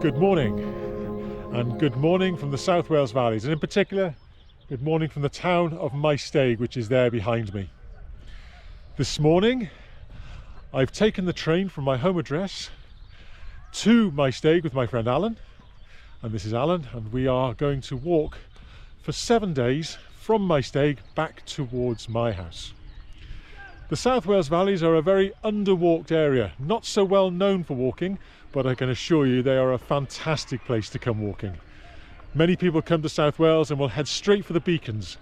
Good morning, and good morning from the South Wales valleys, and in particular good morning from the town of Maesteg, which is there behind me. This morning I've taken the train from my home address to Maesteg with my friend Alan, and this is Alan, and we are going to walk for 7 days from Maesteg back towards my house. The South Wales valleys are a very underwalked area, not so well known for walking, but I can assure you they are a fantastic place to come walking. Many people come to South Wales and will head straight for the beacons.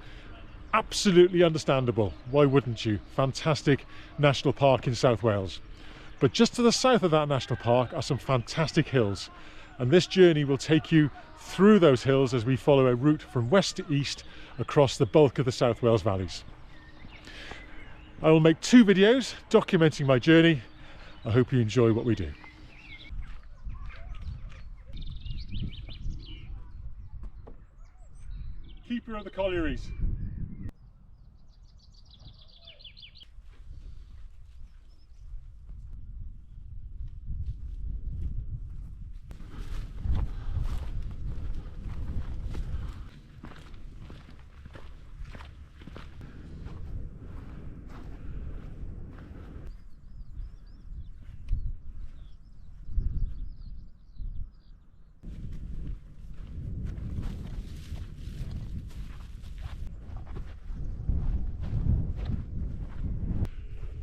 Absolutely understandable, why wouldn't you? Fantastic national park in South Wales. But just to the south of that national park are some fantastic hills, and this journey will take you through those hills as we follow a route from west to east across the bulk of the South Wales valleys. I will make 2 videos documenting my journey. I hope you enjoy what we do. Keeper of the collieries.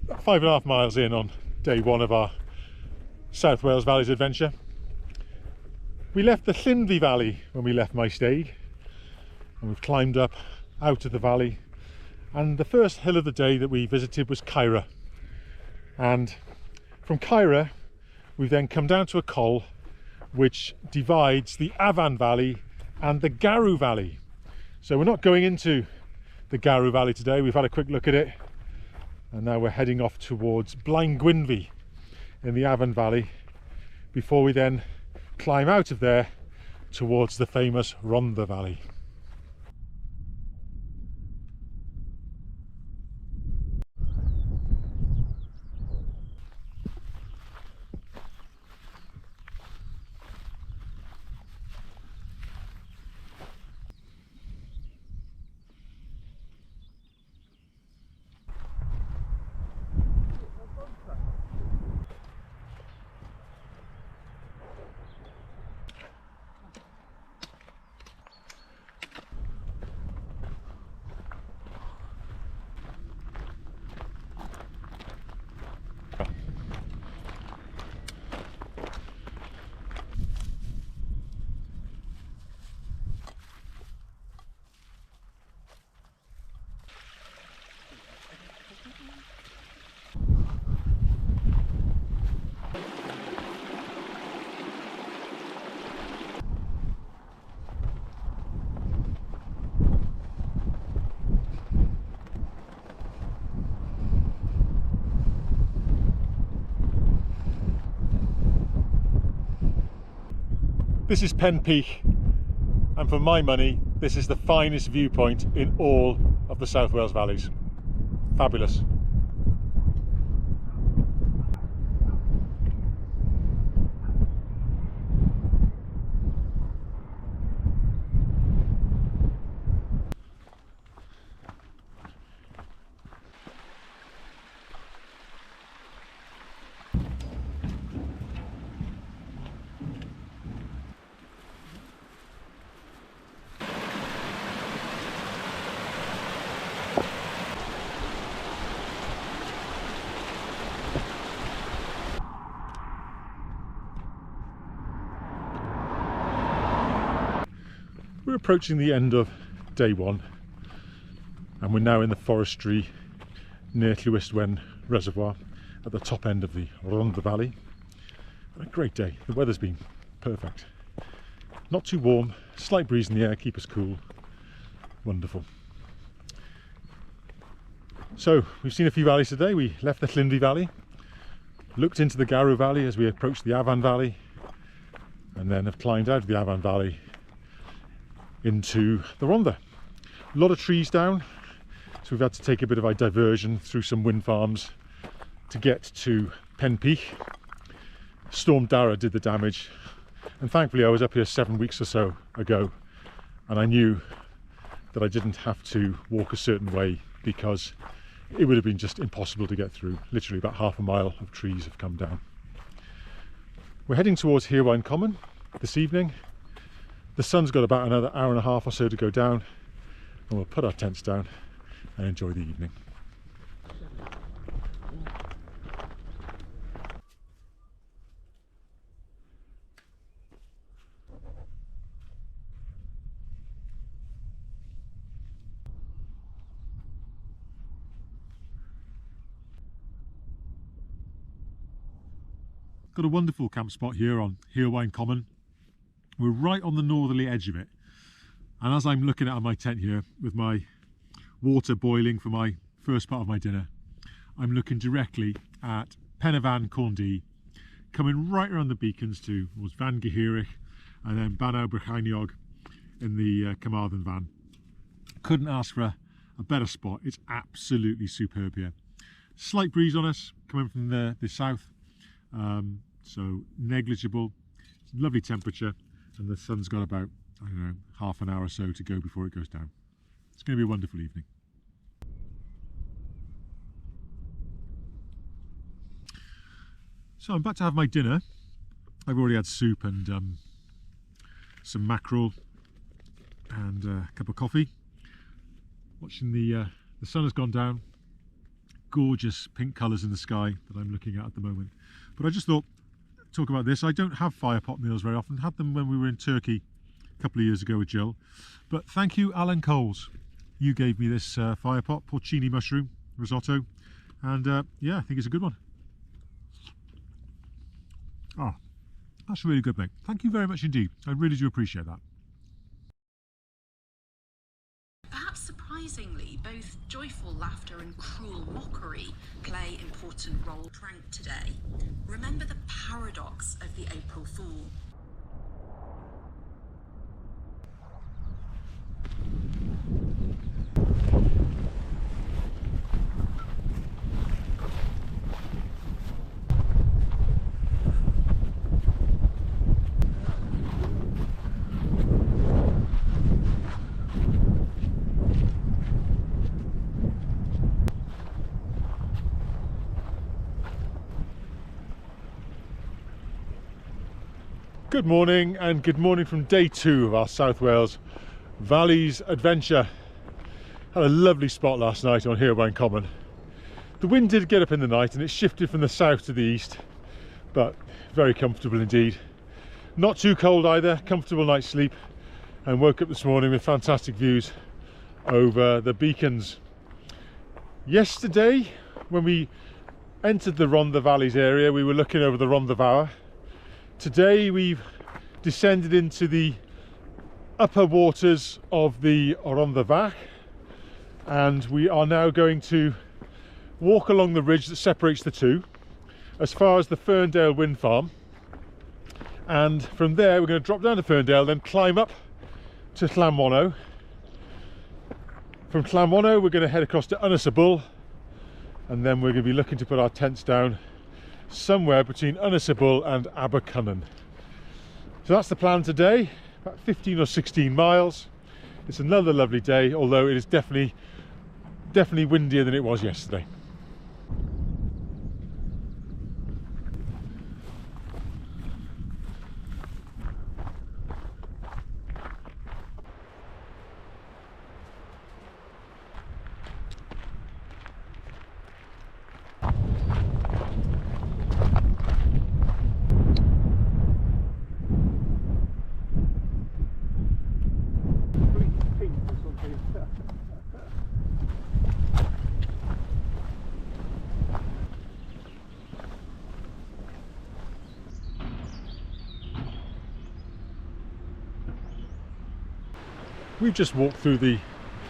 About 5.5 miles in on day 1 of our South Wales Valleys adventure. We left the Llynfi Valley when we left Maesteg, and we've climbed up out of the valley, and the first hill of the day that we visited was Caira, and from Caira we've then come down to a col which divides the Afan Valley and the Garw Valley. So we're not going into the Garw Valley today. We've had a quick look at it, and now we're heading off towards Blaen Gwynfi in the Afan Valley before we then climb out of there towards the famous Rhondda Valley. This is Pen Pych, and for my money this is the finest viewpoint in all of the South Wales valleys. Fabulous. We're approaching the end of day 1, and we're now in the forestry near Llwystwen Reservoir at the top end of the Rhondda Valley. A great day. The weather's been perfect. Not too warm, slight breeze in the air, keep us cool. Wonderful. So we've seen a few valleys today. We left the Llynfi Valley, looked into the Garw Valley as we approached the Afan Valley, and then have climbed out of the Afan Valley into the Rhondda. A lot of trees down, so we've had to take a bit of a diversion through some wind farms to get to Pen Pych. Storm Dara did the damage, And thankfully I was up here 7 weeks or so ago, and I knew that I didn't have to walk a certain way because it would have been just impossible to get through. Literally about half a mile of trees have come down. We're heading towards Hirwaun Common this evening. The sun's got about another hour and a half or so to go down, and we'll put our tents down and enjoy the evening. Got a wonderful camp spot here on Hirwaun Common. We're right on the northerly edge of it, and as I'm looking at my tent here with my water boiling for my first part of my dinner, I'm looking directly at Pen Pych, coming right around the beacons towards Van Gehirich and then Banau Brycheiniog in the Carmarthen van. Couldn't ask for a better spot. It's absolutely superb here. Slight breeze on us coming from the south, so negligible. Lovely temperature, and the sun's got about, I don't know, half an hour or so to go before it goes down. It's going to be a wonderful evening. So I'm about to have my dinner. I've already had soup and some mackerel and a cup of coffee. Watching the sun has gone down. Gorgeous pink colours in the sky that I'm looking at the moment. But I just thought, talk about this. I don't have fire pot meals very often. Had them when we were in Turkey a couple of years ago with Jill. But thank you, Alan Coles. You gave me this fire pot, porcini mushroom risotto, and yeah, I think it's a good one. Oh, that's really good, mate. Thank you very much indeed. I really do appreciate that. Perhaps surprisingly, both joyful laughter and cruel mockery play important role. Prank today. Remember the paradox of the April Fool. Good morning, and good morning from day 2 of our South Wales Valleys adventure. Had a lovely spot last night on Hirwaun Common. The wind did get up in the night and it shifted from the south to the east, but very comfortable indeed. Not too cold either, comfortable night's sleep, and woke up this morning with fantastic views over the beacons. Yesterday, when we entered the Rhondda Valleys area, we were looking over the Rhondda Fawr. Today we've descended into the upper waters of the Rhondda Fach, and we are now going to walk along the ridge that separates the two as far as the Ferndale wind farm, and from there we're going to drop down to Ferndale, then climb up to Llanwano. From Llanwano we're going to head across to Ynys y Bull, and then we're going to be looking to put our tents down somewhere between Ynys y Bull and Abercynon. So that's the plan today, about 15 or 16 miles. It's another lovely day, although it is definitely windier than it was yesterday. We've just walked through the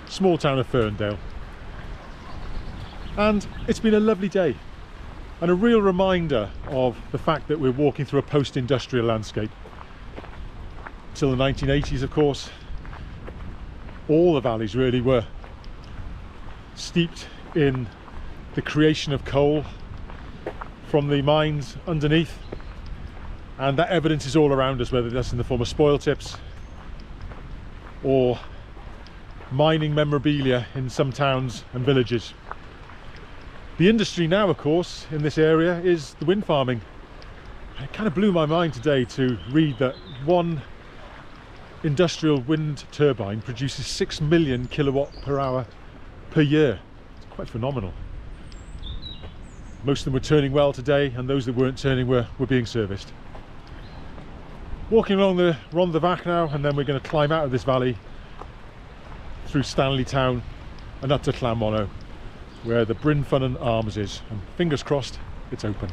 small town of Ferndale, and it's been a lovely day and a real reminder of the fact that we're walking through a post-industrial landscape. Till the 1980s, of course, all the valleys really were steeped in the creation of coal from the mines underneath, And that evidence is all around us, whether that's in the form of spoil tips or mining memorabilia in some towns and villages. The industry now, of course, in this area is the wind farming. It kind of blew my mind today to read that one industrial wind turbine produces 6 million kilowatt per hour per year. It's quite phenomenal. Most of them were turning well today, and those that weren't turning were being serviced. Walking along the Rhondda Fach now, and then we're going to climb out of this valley through Stanley Town and up to Llanmonno, where the Bryn Ffynnon Arms is, and fingers crossed it's open.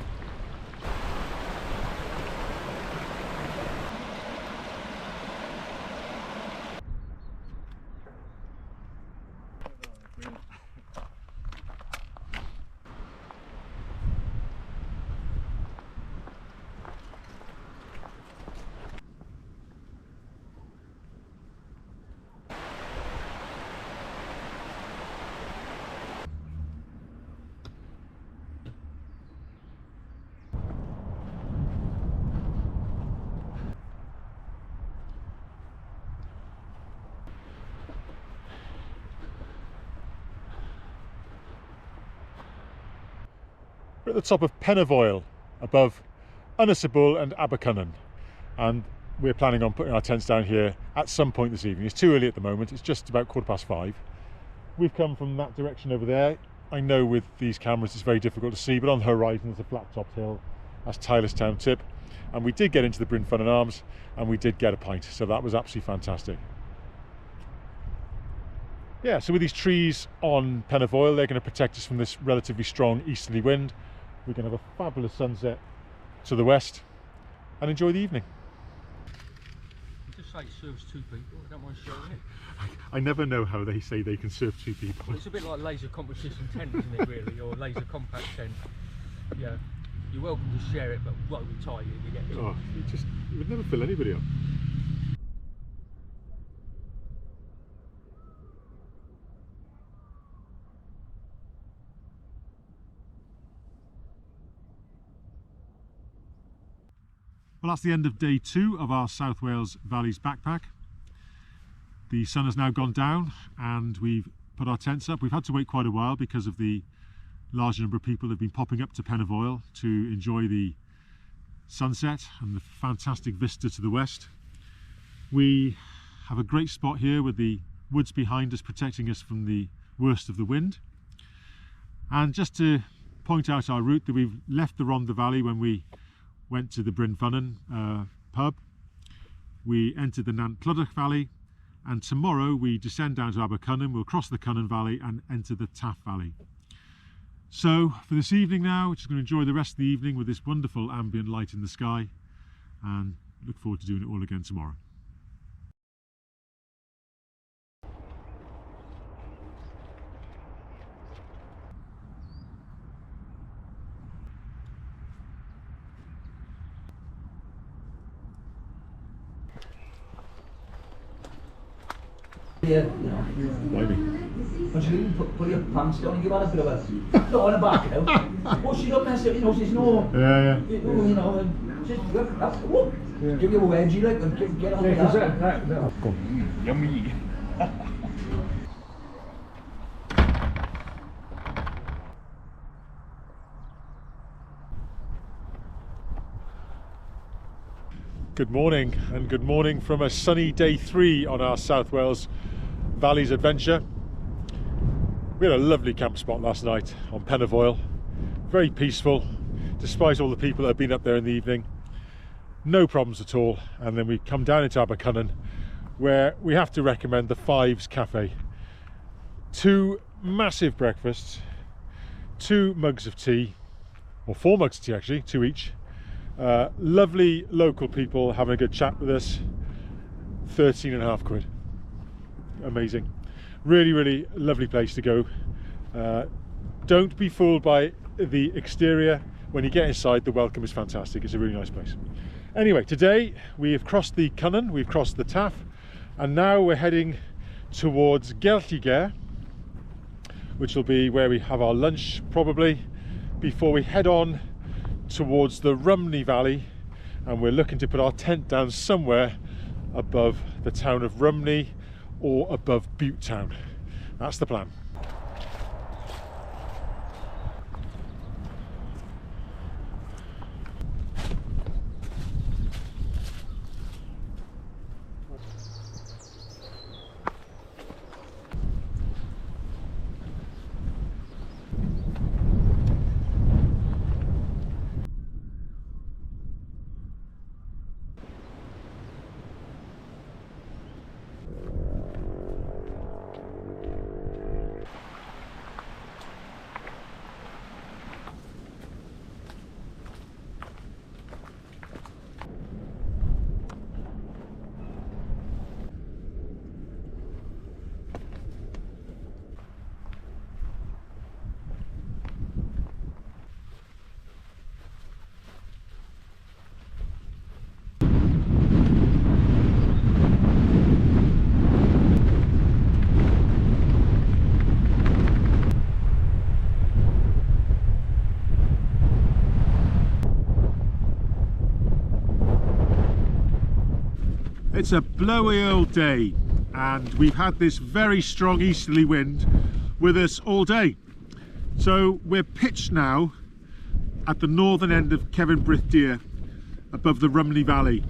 We're at the top of Pen above Ynysybwl and Abercynon, and we're planning on putting our tents down here at some point this evening. It's too early at the moment, it's just about 5:15. We've come from that direction over there. I know with these cameras it's very difficult to see, but on the horizon there's a flat-topped hill. That's Tylerstown Tip, and we did get into the Bryn Ffynnon Arms and we did get a pint, so that was absolutely fantastic. Yeah, so with these trees on Pen they're going to protect us from this relatively strong easterly wind. We're going to have a fabulous sunset to the west and enjoy the evening. Just say it serves 2 people, I don't mind showing it. I never know how they say they can serve 2 people. Well, it's a bit like laser competition tent, isn't it, really, or laser compact tent. Yeah, you're welcome to share it, but woe betide you if you get it. Oh, you would never fill anybody up. Well, that's the end of day 2 of our South Wales Valleys backpack. The sun has now gone down and we've put our tents up. We've had to wait quite a while because of the large number of people that have been popping up to Pen to enjoy the sunset and the fantastic vista to the west. We have a great spot here with the woods behind us protecting us from the worst of the wind. And just to point out our route, that we've left the Rhondda Valley when we went to the Bryn Ffynnon pub. We entered the Nant Plodach Valley, and tomorrow we descend down to Abercynon. We'll cross the Cynon Valley and enter the Taff Valley. So for this evening now, we're just going to enjoy the rest of the evening with this wonderful ambient light in the sky, and look forward to doing it all again tomorrow. Yeah, Maybe. once you put your pants down and give her a bit of a no on the back now. Well, she don't mess up, she's no. Yeah. Just give you a wedgie like and get on with that. Go on. Yummy. Good morning, and good morning from a sunny day 3 on our South Wales Valleys adventure. We had a lovely camp spot last night on Pen very peaceful despite all the people that have been up there in the evening. No problems at all. And then we come down into Abercynon, where we have to recommend the Fives Cafe. 2 massive breakfasts, 2 mugs of tea, or 4 mugs of tea actually, 2 each. Lovely local people having a good chat with us. 13.5 quid. Amazing. Really lovely place to go. Don't be fooled by the exterior. When you get inside, the welcome is fantastic. It's a really nice place. Anyway, today we have crossed the Cynon, we've crossed the Taff, and now we're heading towards Gelthiger, which will be where we have our lunch probably, before we head on towards the Rhymney Valley, and we're looking to put our tent down somewhere above the town of Rumney or above Butte Town. That's the plan. It's a blowy old day and we've had this very strong easterly wind with us all day. So we're pitched now at the northern end of Cefn Brith above the Rumney Valley,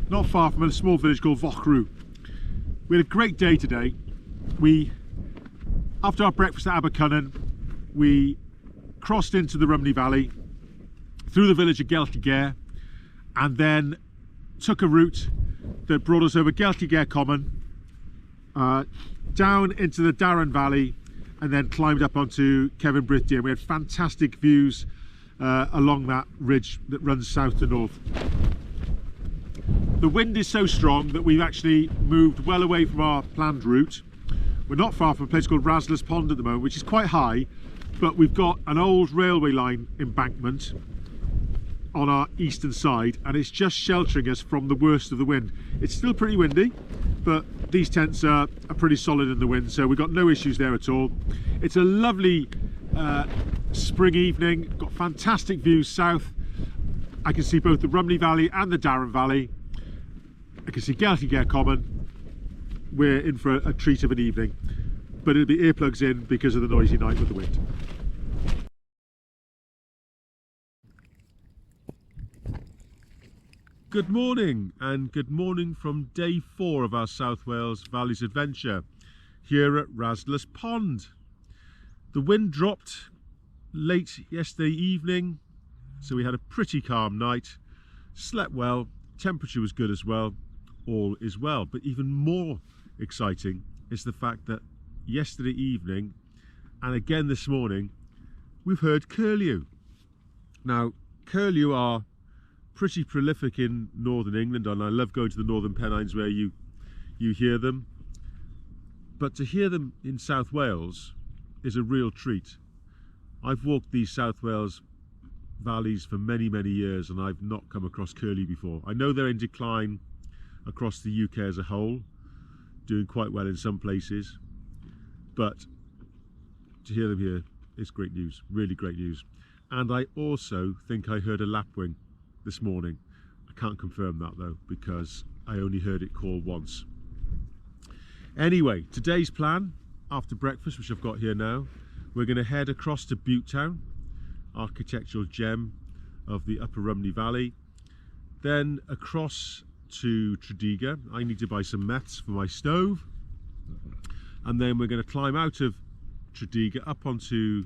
not far from a small village called Vochrw. We had a great day today. After our breakfast at Abercynon, we crossed into the Rumney Valley through the village of Geltygare and then took a route that brought us over Geltygare Common, down into the Darren Valley, and then climbed up onto Cefn Brith. We had fantastic views along that ridge that runs south to north. The wind is so strong that we've actually moved well away from our planned route. We're not far from a place called Raslas Pond at the moment, which is quite high, but we've got an old railway line embankment on our eastern side and it's just sheltering us from the worst of the wind. It's still pretty windy, but these tents are pretty solid in the wind, so we've got no issues there at all. It's a lovely spring evening, got fantastic views south. I can see both the Rumney Valley and the Darren Valley. I can see Geltygare Common. We're in for a treat of an evening, but it'll be earplugs in because of the noisy night with the wind. Good morning, and good morning from day 4 of our South Wales Valleys adventure here at Raslas Pond. The wind dropped late yesterday evening, so we had a pretty calm night, slept well, temperature was good as well, all is well. But even more exciting is the fact that yesterday evening and again this morning we've heard curlew. Now curlew are pretty prolific in northern England, and I love going to the northern Pennines where you hear them, but to hear them in South Wales is a real treat. I've walked these South Wales valleys for many years and I've not come across curlew before. I know they're in decline across the UK as a whole, doing quite well in some places, but to hear them here is great news, really great news. And I also think I heard a lapwing this morning. I can't confirm that though, because I only heard it call once. Anyway, today's plan, after breakfast, which I've got here now, we're going to head across to Butte Town, architectural gem of the Upper Rumney Valley, then across to Tredegar. I need to buy some meths for my stove, and then we're going to climb out of Tredegar up onto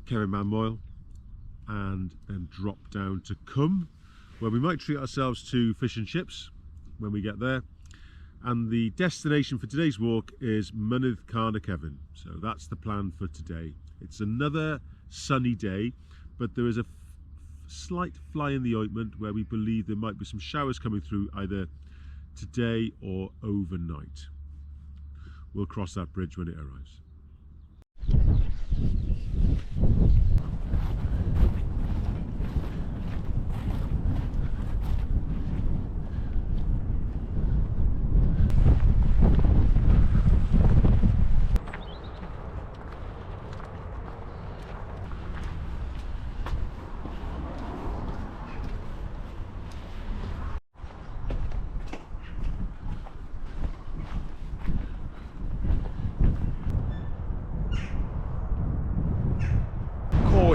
Cefn Manmoel and then drop down to Cwm, where we might treat ourselves to fish and chips when we get there. And the destination for today's walk is Mynydd Carn y Cefn. So that's the plan for today. It's another sunny day, but there is a slight fly in the ointment where we believe there might be some showers coming through either today or overnight. We'll cross that bridge when it arrives.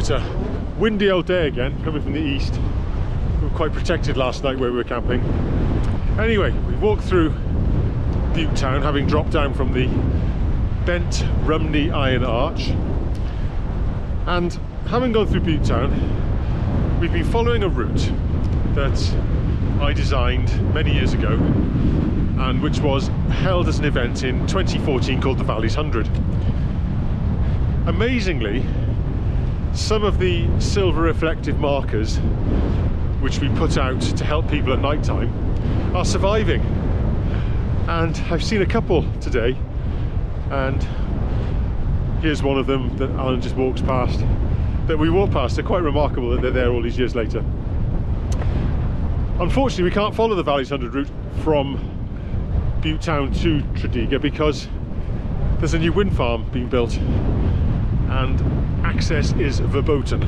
it's a windy old day again, coming from the east. We were quite protected last night where we were camping. Anyway, we walked through Butte Town, having dropped down from the bent Rumney Iron Arch. And having gone through Butte Town, we've been following a route that I designed many years ago, and which was held as an event in 2014 called the Valleys 100. Amazingly, some of the silver reflective markers which we put out to help people at night time are surviving, and I've seen a couple today, and here's one of them that Alan just walks past, that we walk past. They're quite remarkable that they're there all these years later. Unfortunately, we can't follow the Valleys 100 route from Butte Town to Tredegar because there's a new wind farm being built and access is verboten.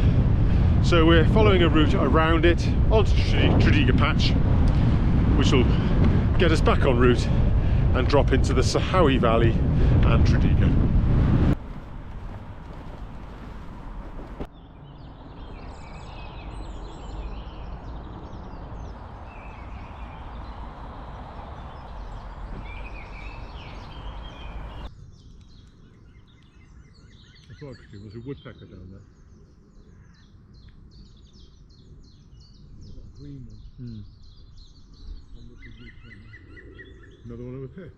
So we're following a route around it onto Tredegar Patch, which will get us back en route and drop into the Sahawi Valley and Tredegar. I thought there was a woodpecker down there. Green one. Another one over there.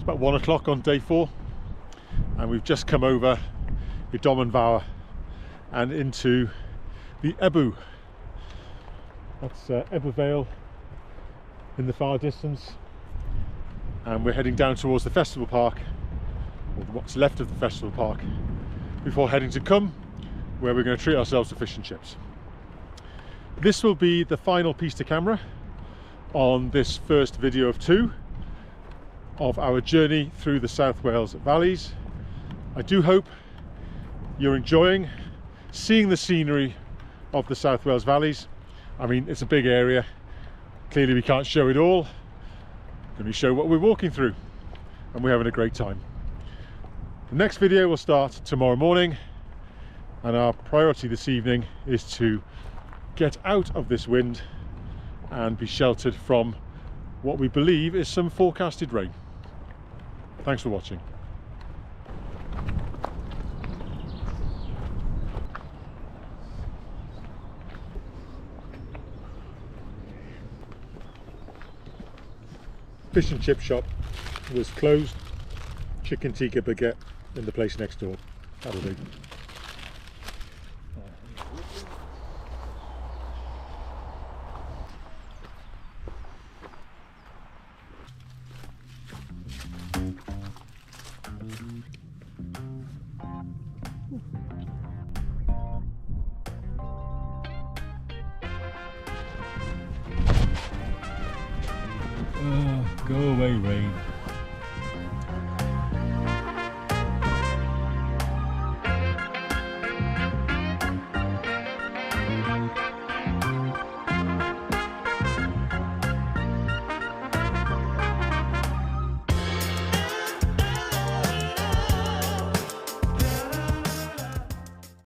About 1 o'clock on day 4, and we've just come over the Domenvawr and into the Ebu. That's Ebu Vale in the far distance, and we're heading down towards the festival park, or what's left of the festival park, before heading to Cwm, where we're going to treat ourselves to fish and chips. This will be the final piece to camera on this first video of 2 of our journey through the South Wales valleys. I do hope you're enjoying seeing the scenery of the South Wales valleys. I mean, it's a big area. Clearly we can't show it all. Let me show what we're walking through, and we're having a great time. The next video will start tomorrow morning, and our priority this evening is to get out of this wind and be sheltered from what we believe is some forecasted rain. Thanks for watching. Fish and chip shop was closed. Chicken tikka baguette in the place next door. That'll do. Go away, rain.